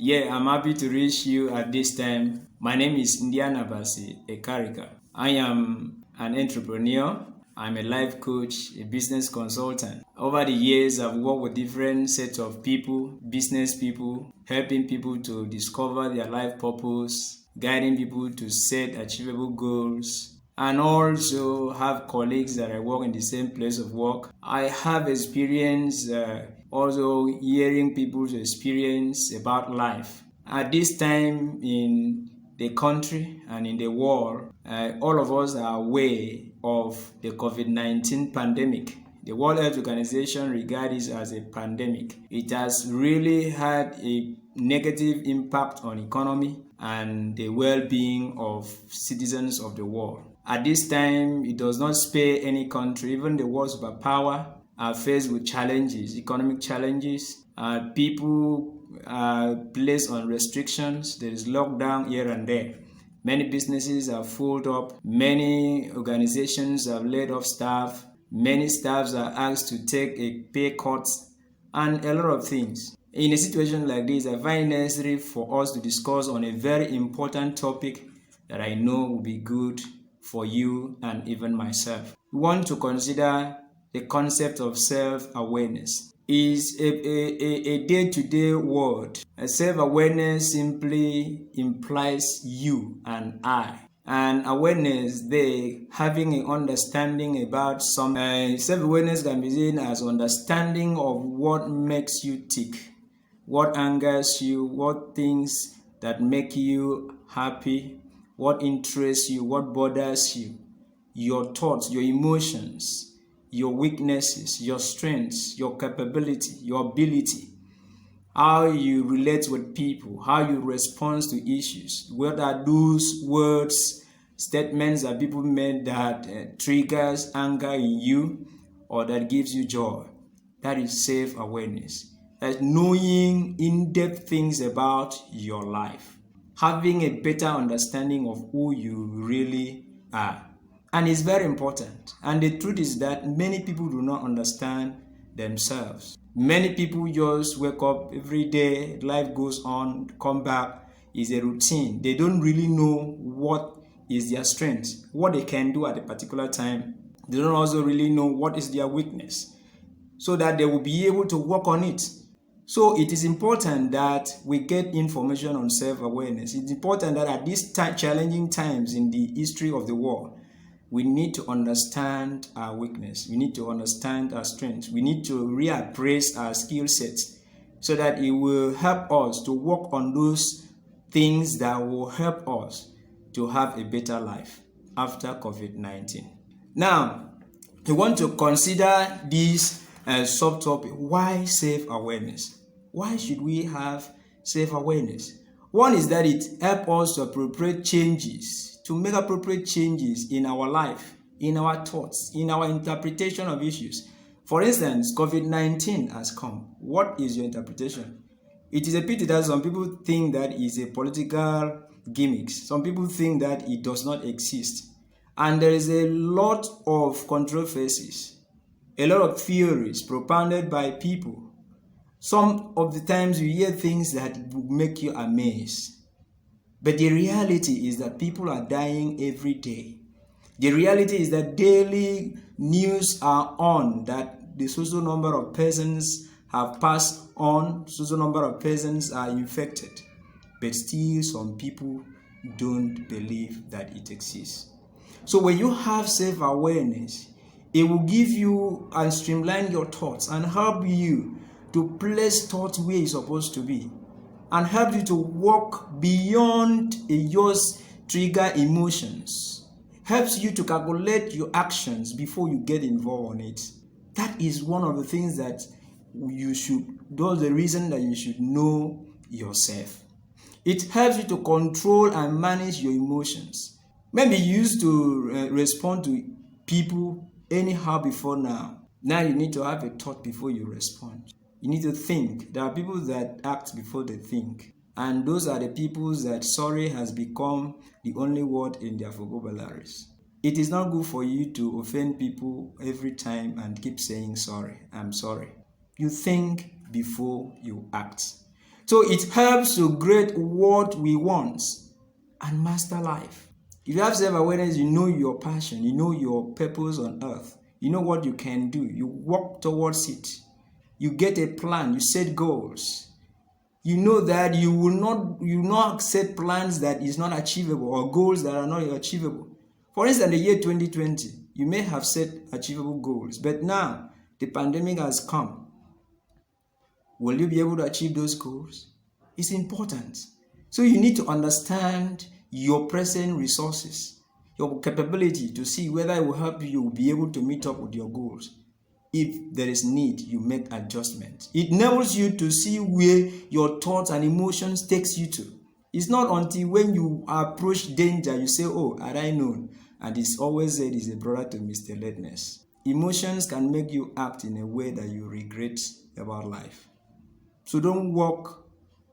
Yeah, I'm happy to reach you at this time. My name is Indiana Basi Ekarika. I am an entrepreneur. I'm a life coach, a business consultant. Over the years, I've worked with different sets of people, business people, helping people to discover their life purpose, guiding people to set achievable goals, and also have colleagues that I work in the same place of work. I have experience also hearing people's experience about life. At this time in the country and in the world, all of us are aware of the COVID-19 pandemic. The World Health Organization regards it as a pandemic. It has really had a negative impact on economy and the well-being of citizens of the world. At this time, it does not spare any country, even the world superpower are faced with challenges, economic challenges. People are placed on restrictions. There is lockdown here and there. Many businesses are filled up. Many organizations have laid off staff. Many staffs are asked to take a pay cut and a lot of things. In a situation like this, I find it necessary for us to discuss on a very important topic that I know will be good for you and even myself. We want to consider the concept of self-awareness. Is a day-to-day word. Self-awareness simply implies you and I. And awareness, they having an understanding about some self-awareness can be seen as understanding of what makes you tick, what angers you, what things that make you happy, what interests you, what bothers you, your thoughts, your emotions, your weaknesses, your strengths, your capability, your ability, how you relate with people, how you respond to issues. What are those words, statements that people made that triggers anger in you or that gives you joy? That is self-awareness. That's knowing in-depth things about your life, having a better understanding of who you really are. And it's very important. And the truth is that many people do not understand themselves. Many people just wake up every day, life goes on, come back, is a routine. They don't really know what is their strength, what they can do at a particular time. They don't also really know what is their weakness, so that they will be able to work on it. So it is important that we get information on self-awareness. It's important that at these challenging times in the history of the world, we need to understand our weakness. We need to understand our strengths. We need to reappraise our skill sets so that it will help us to work on those things that will help us to have a better life after COVID-19. Now, we want to consider this subtopic. Why self-awareness? Why should we have self-awareness? One is that it helps us to make appropriate changes in our life, in our thoughts, in our interpretation of issues. For instance, COVID-19 has come. What is your interpretation? It is a pity that some people think that it's a political gimmick. Some people think that it does not exist. And there is a lot of controversies, a lot of theories propounded by people. Some of the times you hear things that will make you amazed. But the reality is that people are dying every day. The reality is that daily news are on that the social number of persons have passed on, social number of persons are infected. But still some people don't believe that it exists. So when you have self-awareness, it will give you and streamline your thoughts and help you to place thoughts where it's supposed to be, and help you to walk beyond just trigger emotions, helps you to calculate your actions before you get involved on it. That is one of the things that that's the reason that you should know yourself. It helps you to control and manage your emotions. Maybe you used to respond to people anyhow before now. Now you need to have a thought before you respond. You need to think. There are people that act before they think. And those are the people that sorry has become the only word in their vocabularies. It is not good for you to offend people every time and keep saying sorry, I'm sorry. You think before you act. So it helps to grade what we want and master life. If you have self-awareness, you know your passion, you know your purpose on earth, you know what you can do, you work towards it, you get a plan, you set goals. You know that you will not set plans that is not achievable or goals that are not achievable. For instance, the year 2020, you may have set achievable goals, but now the pandemic has come. Will you be able to achieve those goals? It's important. So you need to understand your present resources, your capability to see whether it will help you be able to meet up with your goals. If there is need, you make adjustments. It enables you to see where your thoughts and emotions takes you to. It's not until when you approach danger, you say, oh, had I known. And it's always said is a brother to misleadness. Emotions can make you act in a way that you regret about life. So don't walk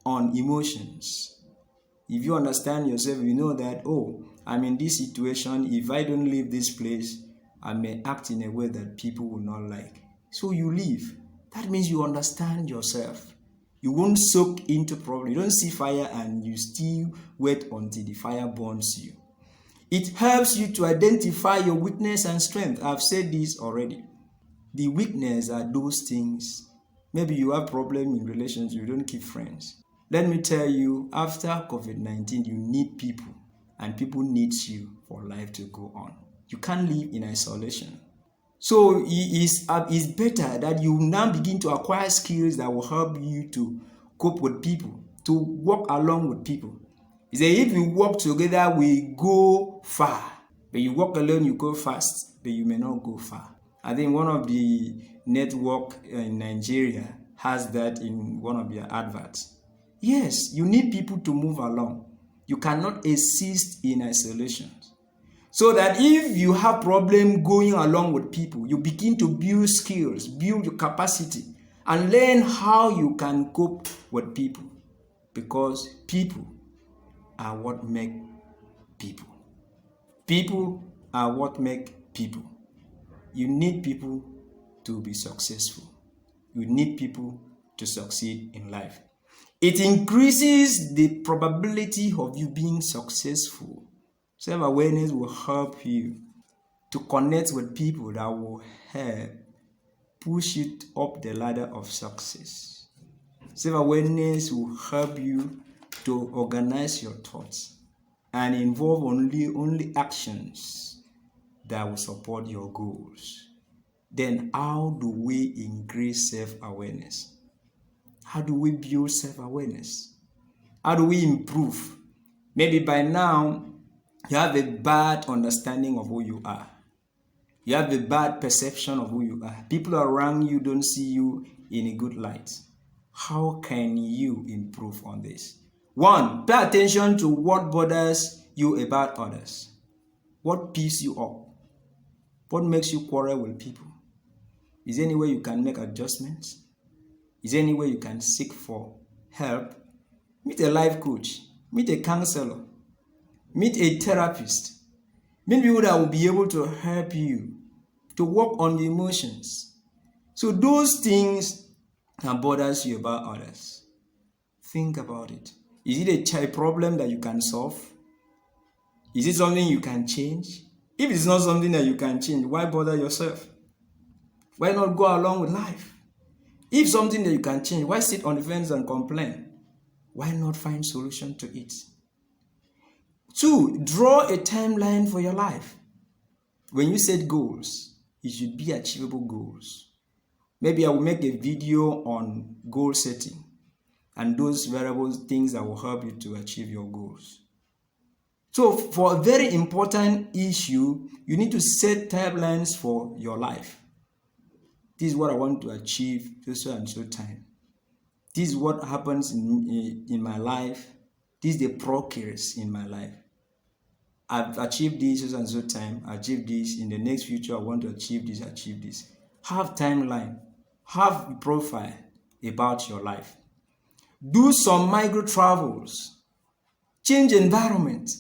on emotions. If you understand yourself, you know that, oh, I'm in this situation. If I don't leave this place, I may act in a way that people will not like. So you leave. That means you understand yourself. You won't soak into problem. You don't see fire and you still wait until the fire burns you. It helps you to identify your weakness and strength. I've said this already. The weakness are those things. Maybe you have problem in relations, you don't keep friends. Let me tell you, after COVID-19, you need people. And people need you for life to go on. You can't live in isolation. So it's better that you now begin to acquire skills that will help you to cope with people, to walk along with people. He said, if we work together, we go far. But you walk alone, you go fast, but you may not go far. I think one of the network in Nigeria has that in one of their adverts. Yes, you need people to move along. You cannot exist in isolation. So that if you have problem going along with people, you begin to build skills, build your capacity, and learn how you can cope with people. Because people are what make people. People are what make people. You need people to be successful. You need people to succeed in life. It increases the probability of you being successful. Self-awareness will help you to connect with people that will help push you up the ladder of success. Self-awareness will help you to organize your thoughts and involve only actions that will support your goals. Then how do we increase self-awareness? How do we build self-awareness? How do we improve? Maybe by now, you have a bad understanding of who you are. You have a bad perception of who you are. People around you don't see you in a good light. How can you improve on this? 1, pay attention to what bothers you about others. What pisses you up? What makes you quarrel with people? Is there any way you can make adjustments? Is there any way you can seek for help? Meet a life coach. Meet a counselor. Meet a therapist. Meet people that will be able to help you to work on the emotions. So those things that bothers you about others, think about it. Is it a child problem that you can solve? Is it something you can change? If it's not something that you can change, why bother yourself? Why not go along with life? If something that you can change, why sit on the fence and complain? Why not find solution to it? 2, draw a timeline for your life. When you set goals, it should be achievable goals. Maybe I will make a video on goal setting and those variable things that will help you to achieve your goals. So for a very important issue, you need to set timelines for your life. This is what I want to achieve so and so time. This is what happens in my life. This is the progress in my life. I've achieved this so and so time. I achieved this. In the next future, I want to achieve this, achieve this. Have timeline. Have a profile about your life. Do some micro travels. Change environment.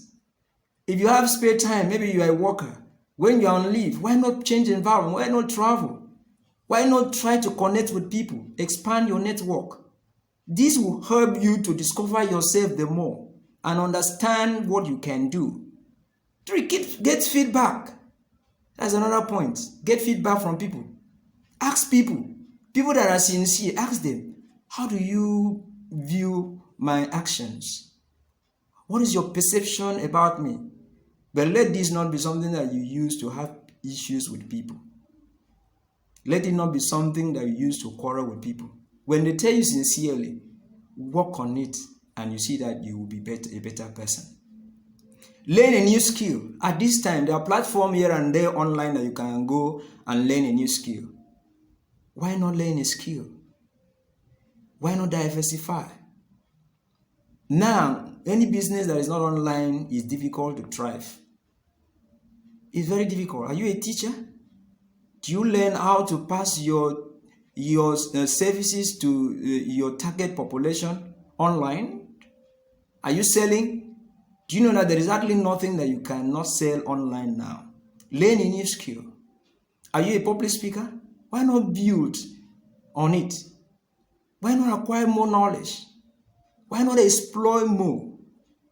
If you have spare time, maybe you are a worker. When you are on leave, why not change environment? Why not travel? Why not try to connect with people? Expand your network. This will help you to discover yourself the more and understand what you can do. 3, get feedback. That's another point. Get feedback from people. Ask people that are sincere, ask them, how do you view my actions? What is your perception about me? But let this not be something that you use to have issues with people. Let it not be something that you use to quarrel with people. When they tell you sincerely, work on it, and you see that you will be a better person. Learn a new skill. At this time, there are platforms here and there online that you can go and learn a new skill. Why not learn a skill? Why not diversify? Now, any business that is not online is difficult to thrive. It's very difficult. Are you a teacher? Do you learn how to pass your services to your target population online? Are you selling? Do you know that there is hardly nothing that you cannot sell online now? Learn a new skill. Are you a public speaker? Why not build on it? Why not acquire more knowledge? Why not explore more?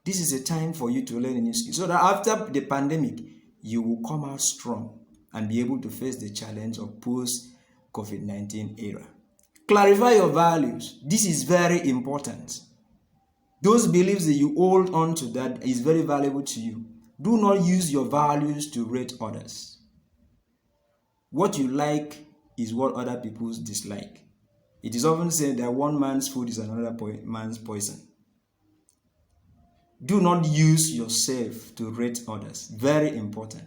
This is a time for you to learn a new skill so that after the pandemic, you will come out strong and be able to face the challenge of post-COVID-19 era. Clarify your values. This is very important. Those beliefs that you hold on to that is very valuable to you. Do not use your values to rate others. What you like is what other people dislike. It is often said that one man's food is another man's poison. Do not use yourself to rate others. Very important.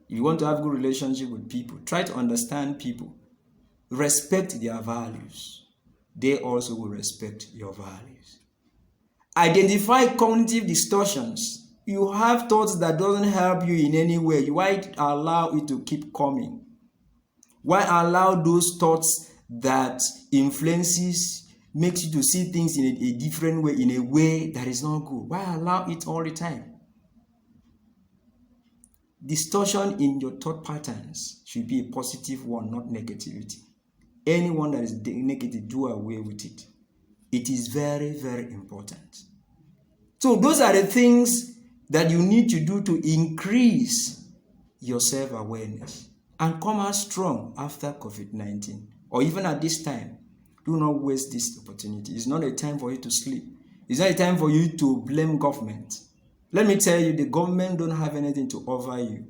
If you want to have a good relationship with people, try to understand people. Respect their values. They also will respect your values. Identify cognitive distortions. You have thoughts that doesn't help you in any way. Why allow it to keep coming? Why allow those thoughts that influences, makes you to see things in a different way, in a way that is not good? Why allow it all the time? Distortion in your thought patterns should be a positive one, not negativity. Anyone that is negative, do away with it. It is very, very important. So those are the things that you need to do to increase your self-awareness and come out strong after COVID-19. Or even at this time, do not waste this opportunity. It's not a time for you to sleep. It's not a time for you to blame government. Let me tell you, the government don't have anything to offer you.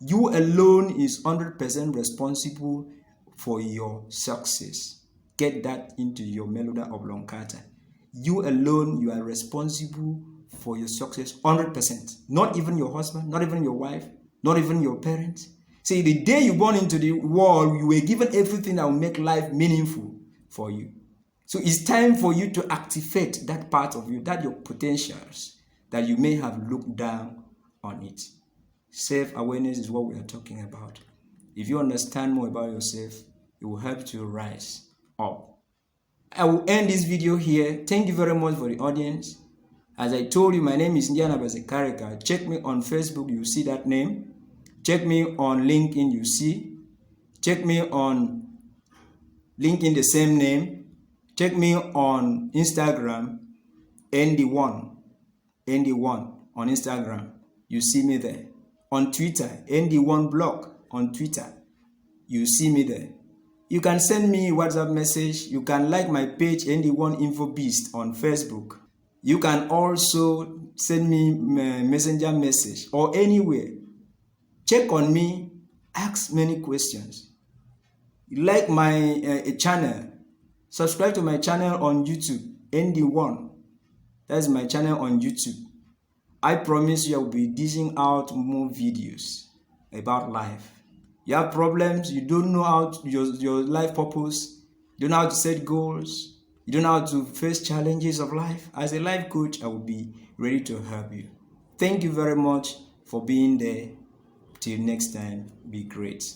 You alone is 100% responsible for your success. Get that into your meloda oblongata. You alone, you are responsible for your success 100%. Not even your husband, not even your wife, not even your parents. See, the day you born into the world, you were given everything that will make life meaningful for you. So it's time for you to activate that part of you, that your potentials that you may have looked down on it. Self-awareness is what we are talking about. If you understand more about yourself, it will help you rise up. I will end this video here. Thank you very much for the audience. As I told you, my name is India Nabase Ekarika. Check me on Facebook, you see that name. Check me on LinkedIn, you see. Check me on LinkedIn, the same name. Check me on Instagram, ND1 on Instagram. You see me there. On Twitter, ND1 blog on Twitter. You see me there. You can send me a WhatsApp message. You can like my page, ND1 Info Beast on Facebook. You can also send me a messenger message or anywhere. Check on me, ask many questions. Like my channel, subscribe to my channel on YouTube, ND1. That's my channel on YouTube. I promise you I will be dishing out more videos about life. You have problems, you don't know how to, your life purpose, you don't know how to set goals, you don't know how to face challenges of life. As a life coach, I will be ready to help you. Thank you very much for being there. Till next time, be great.